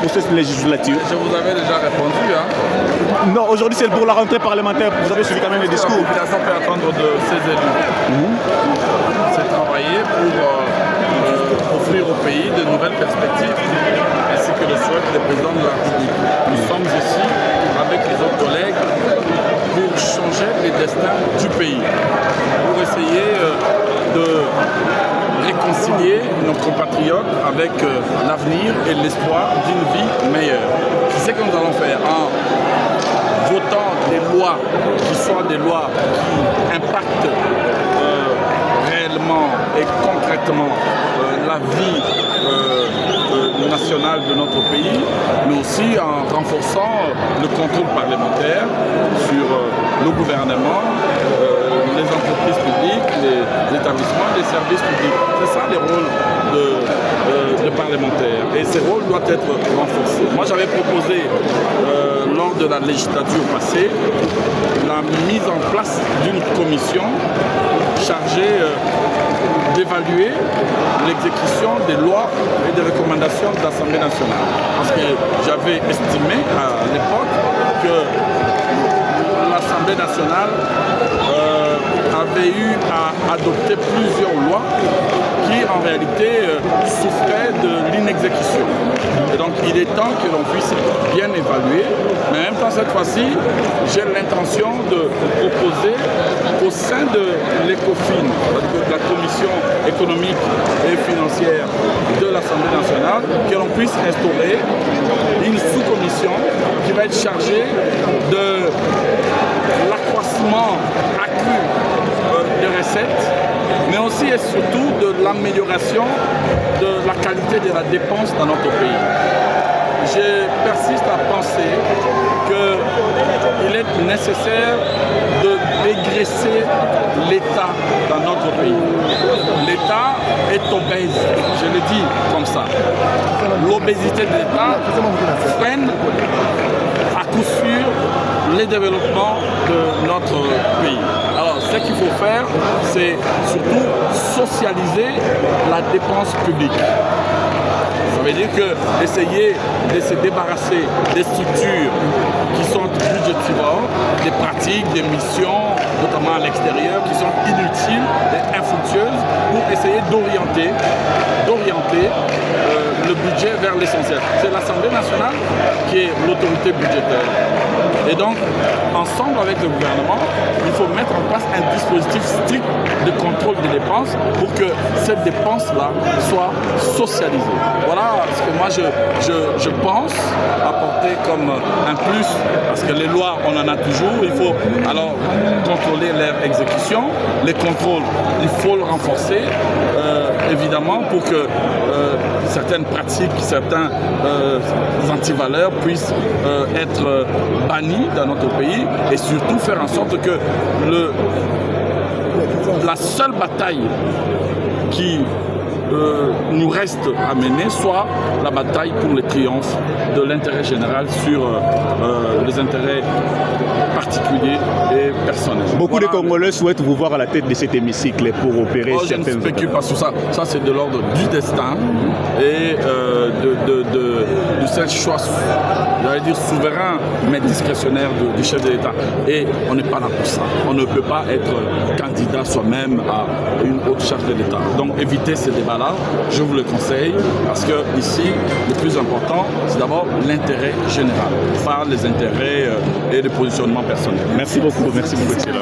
processus législatif? Je vous avais déjà répondu. Non, aujourd'hui c'est pour la rentrée parlementaire. Vous avez suivi quand même les discours. La population peut attendre de ses élus. C'est travailler pour offrir au pays de nouvelles perspectives, ainsi que le souhait des présidents de la République. Nous sommes ici avec les autres collègues pour changer les destins du pays, pour essayer de réconcilier nos compatriotes avec l'avenir et l'espoir d'une vie meilleure. C'est ce que nous allons faire en votant des lois qui soient des lois qui impactent réellement et concrètement la vie nationale de notre pays, mais aussi en renforçant le contrôle parlementaire sur le gouvernement, les entreprises publiques, les établissements, les services publics. C'est ça les rôles de parlementaires. Et ces rôles doivent être renforcés. Moi, j'avais proposé, lors de la législature passée, la mise en place d'une commission chargée d'évaluer l'exécution des lois et des recommandations de l'Assemblée nationale. Parce que j'avais estimé à l'époque que l'Assemblée nationale avait eu à adopter plusieurs lois qui en réalité souffraient de l'inexécution. Et donc il est temps que l'on puisse bien évaluer, mais en même temps cette fois-ci, j'ai l'intention de proposer au sein de l'ECOFIN, de la Commission économique et financière de l'Assemblée nationale, que l'on puisse instaurer une sous-commission qui va être chargée de l'accroissement accru des recettes, mais aussi et surtout de l'amélioration de la qualité de la dépense dans notre pays. Je persiste à penser qu'il est nécessaire de dégraisser l'État dans notre pays. L'État est obèse, je le dis comme ça. L'obésité de l'État freine à coup sûr les développements de notre pays. Alors, ce qu'il faut faire, c'est surtout socialiser la dépense publique. Ça veut dire que essayer de se débarrasser des structures qui sont budgétivores, des pratiques, des missions, notamment à l'extérieur, qui sont inutiles et infructueuses, pour essayer d'orienter le budget vers l'essentiel. C'est l'Assemblée nationale qui est l'autorité budgétaire. Et donc, ensemble avec le gouvernement, il faut mettre en place un dispositif strict de contrôle des dépenses pour que cette dépense-là soit socialisée. Voilà ce que moi je pense apporter comme un plus, parce que les lois, on en a toujours, il faut alors contrôler leur exécution. Les contrôles, il faut le renforcer, évidemment, pour que certaines pratiques, certains antivaleurs puissent être bannis dans notre pays, et surtout faire en sorte que la seule bataille qui nous reste à mener soit la bataille pour le triomphe de l'intérêt général sur les intérêts particuliers et personnels. Beaucoup de Congolais souhaitent vous voir à la tête de cet hémicycle pour opérer certaines... Je ne spécule pas sur ça. Ça, c'est de l'ordre du destin et de ce choix, j'allais dire souverain, mais discrétionnaire du chef de l'État. Et on n'est pas là pour ça. On ne peut pas être candidat soi-même à une haute charge de l'État. Donc, évitez ces débats-là, je vous le conseille, parce que ici, le plus important, c'est d'abord l'intérêt général, pas les intérêts et le positionnement personnel. Merci beaucoup. Merci beaucoup.